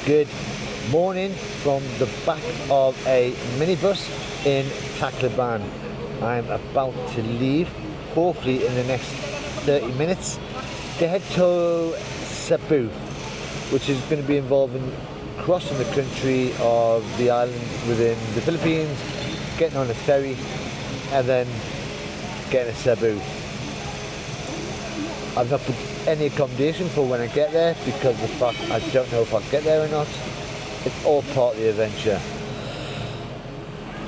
Good morning from the back of a minibus in Tacloban. I'm about to leave, hopefully in the next 30 minutes, to head to Cebu, which is going to be involving crossing the country of the island within the Philippines, getting on a ferry, and then getting to Cebu. I've not booked any accommodation for when I get there because of the fact I don't know if I'll get there or not. It's all part of the adventure.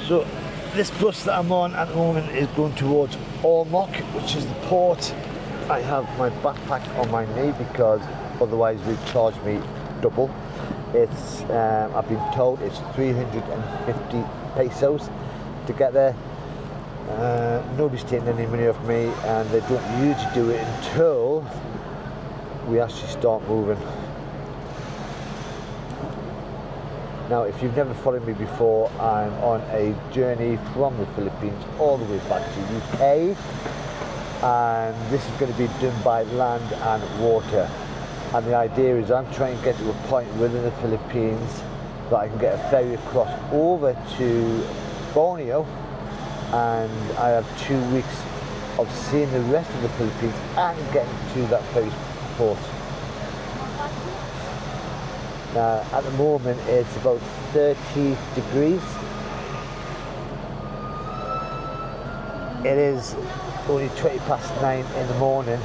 So this bus that I'm on at the moment is going towards Ormoc, which is the port. I have my backpack on my knee because otherwise they'd charge me double. It's I've been told it's 350 pesos to get there. Nobody's taking any money off me, and they don't usually do it until we actually start moving. Now, if you've never followed me before, I'm on a journey from the Philippines all the way back to UK, and this is going to be done by land and water. And the idea is I'm trying to get to a point within the Philippines that I can get a ferry across over to Borneo, and I have 2 weeks of seeing the rest of the Philippines and getting to that ferry port. Now, at the moment it's about 30 degrees. It is only 9:20 in the morning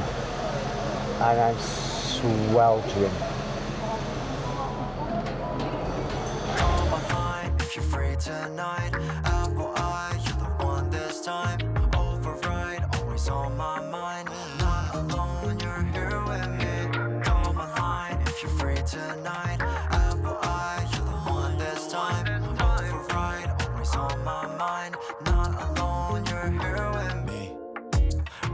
and I'm sweltering. If you're free tonight, apple eye, you're the one this time. Override, always on my mind. Not alone, you're here with me. Call my line if you're free tonight. Apple eye, you're the one this time. Override, always on my mind. Not alone, you're here with me.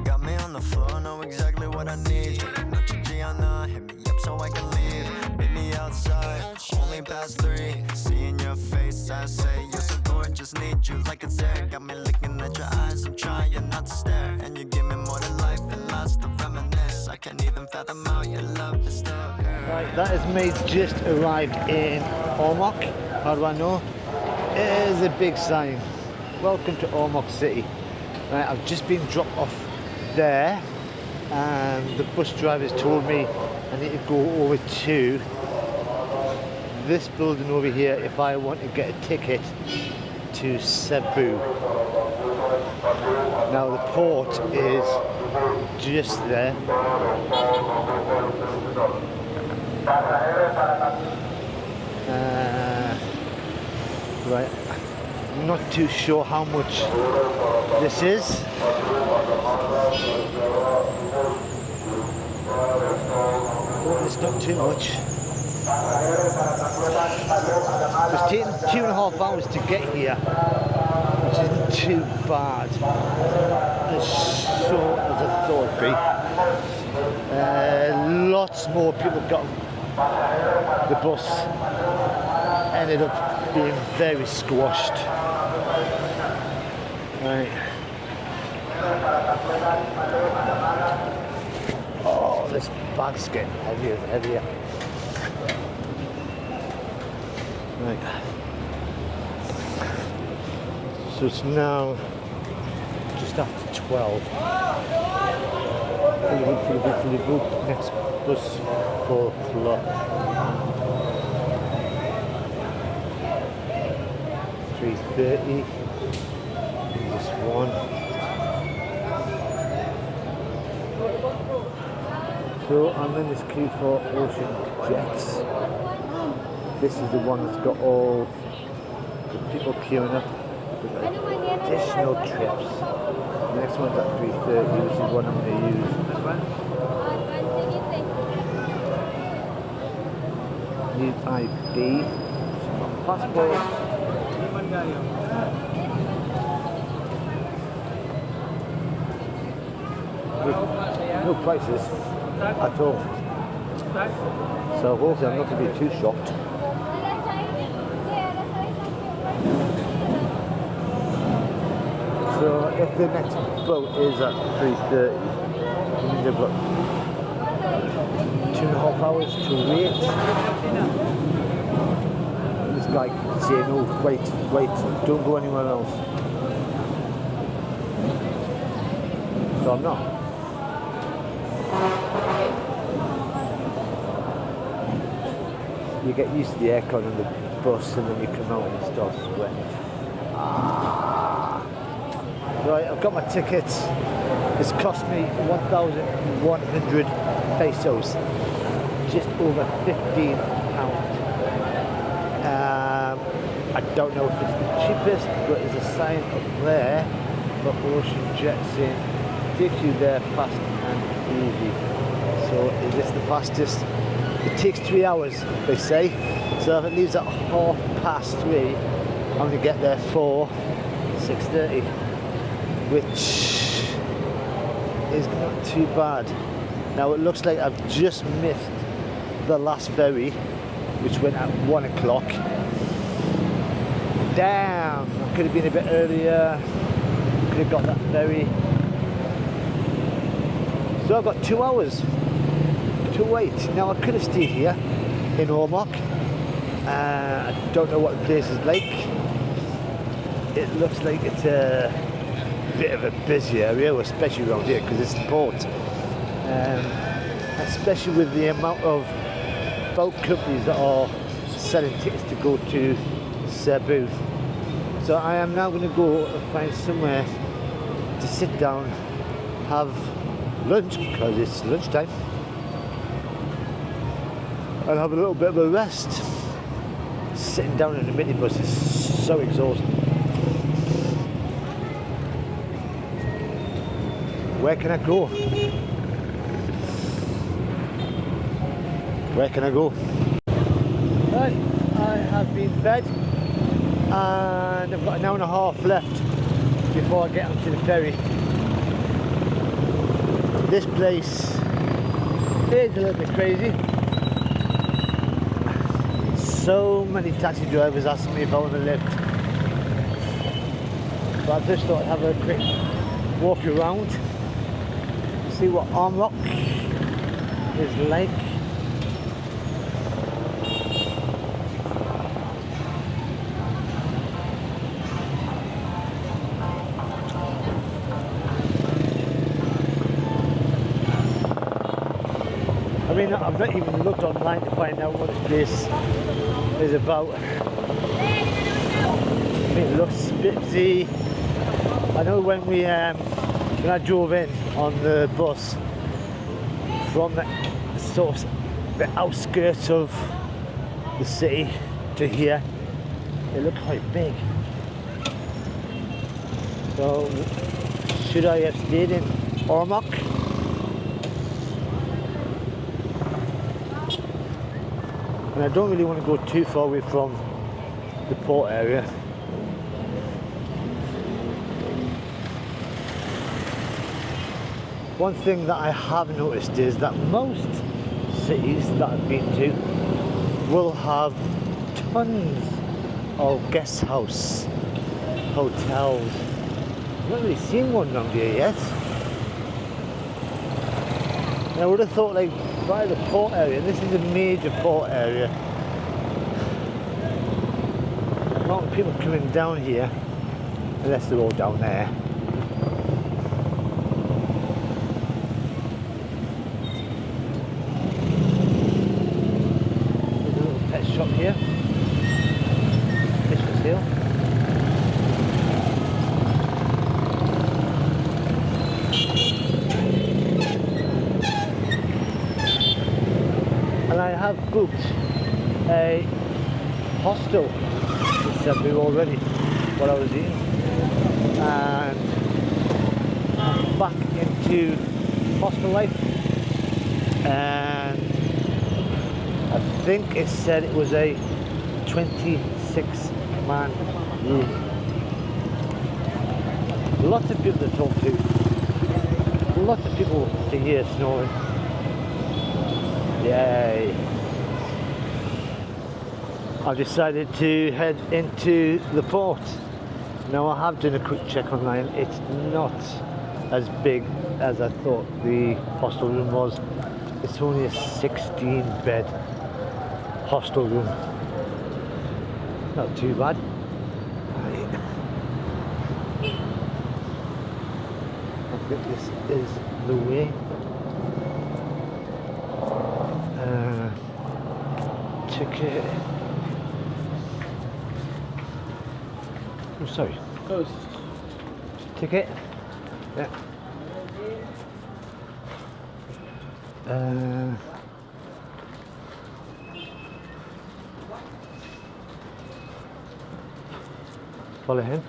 Got me on the floor, know exactly what I need. Noche Gianna, hit me up so I can leave. Meet me outside, only past 3. Seeing your face, I say you're so gorgeous, need you like it's air. Got me looking at your eyes, I'm trying not to stare. And you give me more than life and lots to reminisce. I can't even fathom how your love is still here. Right, that is me just arrived in Ormoc. How do I know? It is a big sign. Welcome to Ormoc City. Right, I've just been dropped off there, and the bus driver's told me I need to go over to this building over here if I want to get a ticket to Cebu. Now the port is just there. Right, I'm not too sure how much this is. Oh, it's not too much. It's taken 2.5 hours to get here, which isn't too bad. As short as I thought it'd be. Lots more people got the bus. Ended up being very squashed. Right. Oh, this bag's getting heavier and heavier. Right. So it's now just after 12. Fully booked. Next bus 4 o'clock. 3:30. This one. So I'm in this queue for OceanJet. This is the one that's got all the people queuing up with additional trips. The next one's at 3:30, which is one I'm going to use. Need ID, passport. No prices at all. So hopefully I'm not going to be too shocked. So if the next boat is at 3:30, we need about 2.5 hours to wait. like say no, wait, don't go anywhere else. So I'm not. You get used to the aircon on the bus and then you come out and it starts sweating. Right, I've got my tickets. It's cost me 1,100 pesos, just over £15. I don't know if it's the cheapest, but there's a sign up there for OceanJet saying takes you there fast and easy. So is this the fastest? It takes 3 hours, they say. So if it leaves at 3:30, I'm going to get there for 6:30, which is not too bad. Now it looks like I've just missed the last ferry, which went at 1 o'clock. Damn, I could have been a bit earlier, could have got that ferry. So I've got 2 hours to wait. Now I could have stayed here in Ormoc. I don't know what the place is like. It looks like it's a bit of a busy area, especially around here because it's the port. Especially with the amount of boat companies that are selling tickets to go to Cebu. So I am now going to go and find somewhere to sit down, have lunch because it's lunchtime, and have a little bit of a rest. Sitting down in the minibus is so exhausting. Where can I go? Where can I go? Right, I have been fed and I've got an hour and a half left before I get onto the ferry. This place is a little bit crazy. So many taxi drivers asking me if I want a lift. But I just thought I'd have a quick walk around, see what Ormoc is like. I mean, I've not even looked online to find out what this place is about. I mean, it looks busy. I know when I drove in on the bus from the sort of the outskirts of the city to here, it looked quite big. So, should I have stayed in Ormoc? And I don't really want to go too far away from the port area. One thing that I have noticed is that most cities that I've been to will have tons of guest house, hotels. I've not really seen one around here yet. And I would have thought like by the port area, this is a major port area. A lot of people coming down here, unless they're all down there. There's a little pet shop here. Fish for sale. And I have booked a hostel in Cebu already, what I was eating, and I'm back into hostel life, and I think it said it was a 26-man room. Lots of people to talk to, lots of people to hear snoring. Yay! I've decided to head into the port. Now I have done a quick check online. It's not as big as I thought the hostel room was. It's only a 16-bed hostel room. Not too bad. I think this is the way. Ticket. Oh, sorry. Close. Ticket. Yeah. Follow him.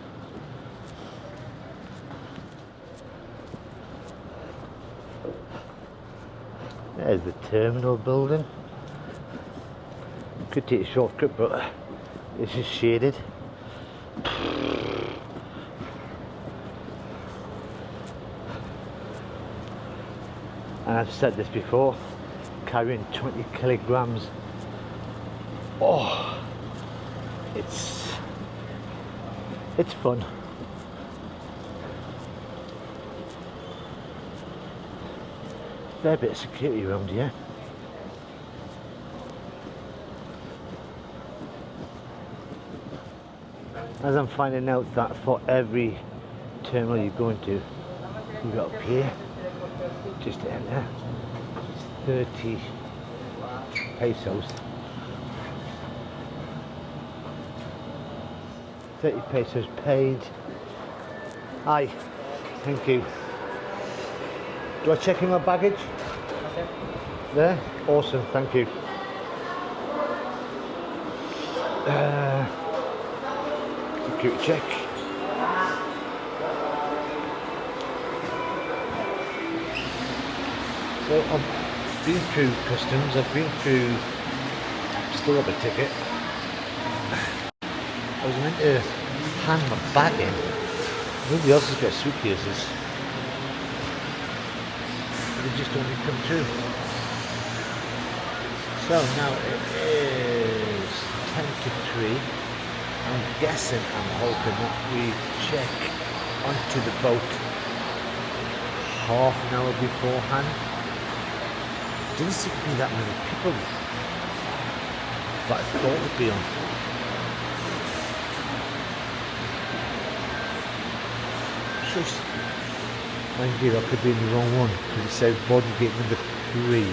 There's the terminal building. Could take a shortcut, but it's just shaded. And I've said this before, carrying 20 kilograms. Oh, it's fun. Fair bit of security around here. As I'm finding out that for every terminal you go into, you've got to pay just to enter. It's 30 pesos. 30 pesos paid. Hi, thank you. Do I check in my baggage? There? Awesome, thank you. Security check. So I've been through customs, I've been through, still have a ticket. I was meant to hand my bag in. Nobody else has got suitcases. They just don't come through. So now it is 10 to 3. I'm guessing, I'm hoping that we check onto the boat half an hour beforehand. Doesn't seem to be that many people that I thought would be on. Just, mind you, I could be in the wrong one because it says boarding gate number 3,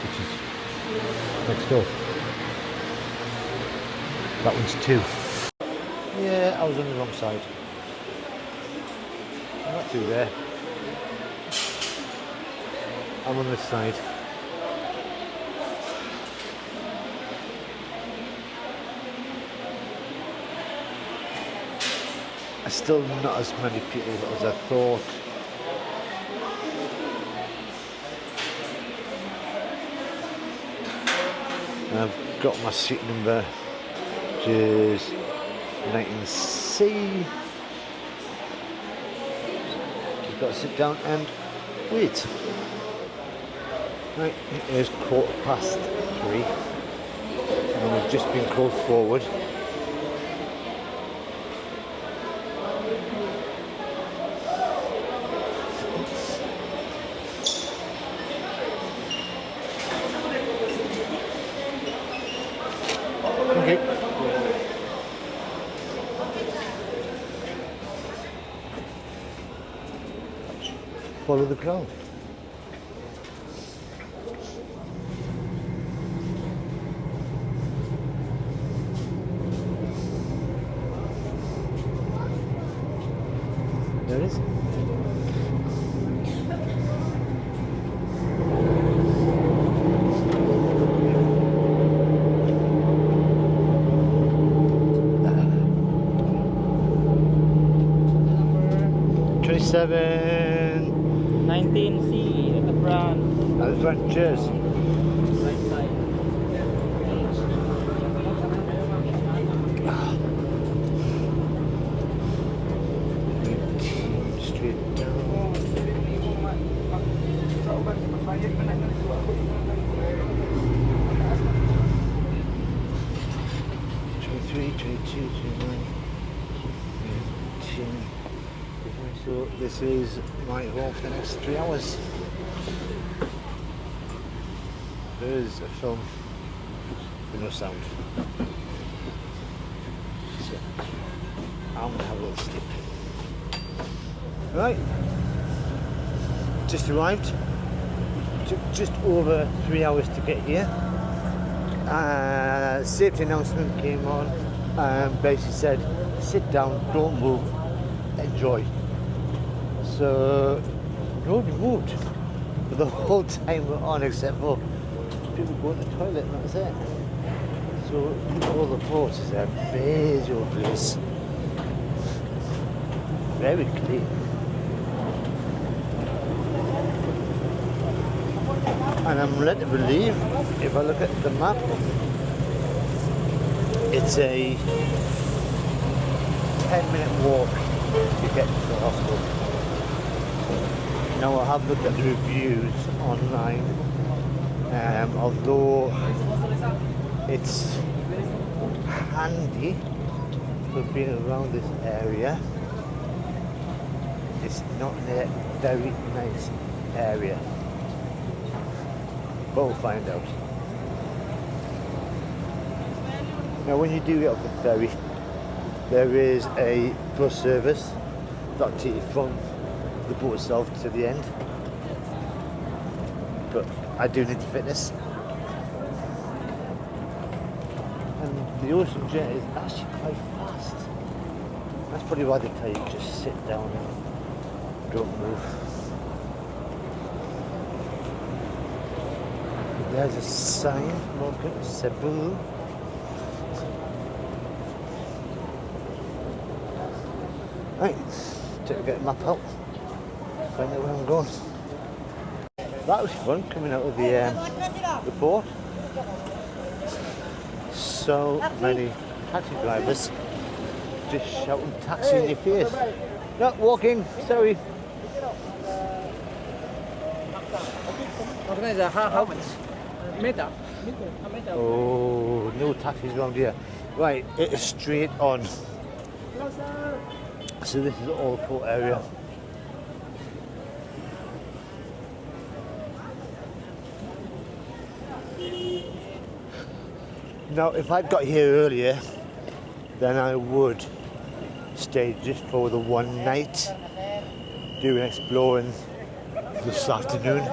which is next door. That one's 2. Yeah, I was on the wrong side. I'm not through there. I'm on this side. Still not as many people as I thought. And I've got my seat number, which is 19C. Just got to sit down and wait. Right, it is 3:15, and we've just been called forward. Okay. Follow the crowd. There it is. Number 27. 19C at the front. At the front, cheers. Right side. Straight down. 23, 22, 29, 18. So this is my home for the next 3 hours. There's a film. with no sound. So I'm gonna have a little sleep. Right, just arrived. Took just over 3 hours to get here. Safety announcement came on and basically said, sit down, don't move, enjoy. So nobody moved for the whole time we're on, except for people going to the toilet, and that was it. So all the ports are busy old place. Very clean. And I'm led to believe, if I look at the map, it's a 10-minute walk to get to the hostel. Now I have looked at the reviews online, although it's handy for being around this area, it's not a very nice area. But we'll find out. Now when you do get off the ferry, there is a bus service that'll take you from the boat itself to the end. But I do need the fitness. And the OceanJet is actually quite fast. That's probably why they tell you just sit down and don't move. There's a sign, welcome to Cebu. Right, take a get the map out, find out where I'm going. That was fun coming out of the port. So many taxi drivers just shouting taxi in your face. No, walking, sorry. How much? Meter. Oh, no taxis around here. Right, it is straight on. So this is all port area. Now, if I'd got here earlier, then I would stay just for the one night, doing exploring this afternoon.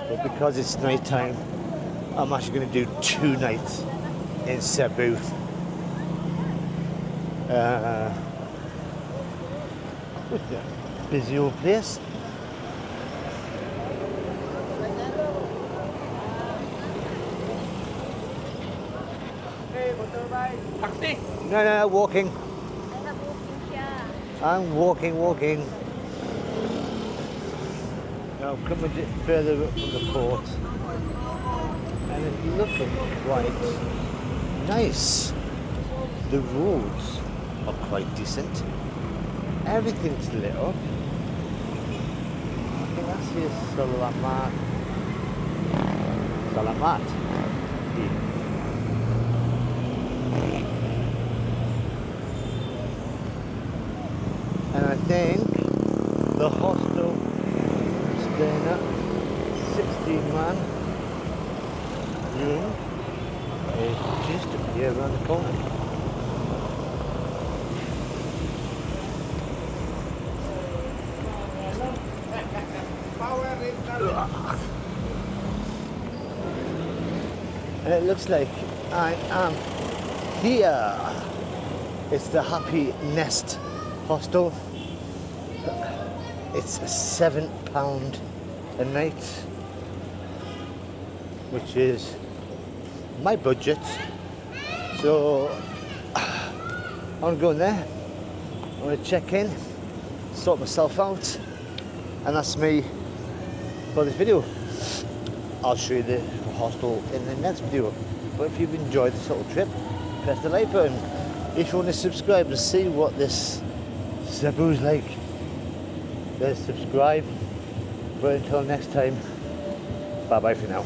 But because it's night time, I'm actually going to do 2 nights in Cebu. It's a busy old place. Taxi. No, walking. I'm walking. Now I'm coming a bit further up from the port, and it's looking quite nice. The roads are quite decent. Everything's lit up. I think that's here Salamat. And I think the hostel I'm staying at, 16-man room, is just up here around the corner. And it looks like I am here. It's the Happy Nest Hostel. It's £7 a night, which is my budget. So I'm gonna go in there, I'm gonna check in, sort myself out, and that's me for this video. I'll show you the hostel in the next video. But if you've enjoyed this little trip, press the like button. If you want to subscribe and see what this Cebu's like, then subscribe. But until next time, bye bye for now.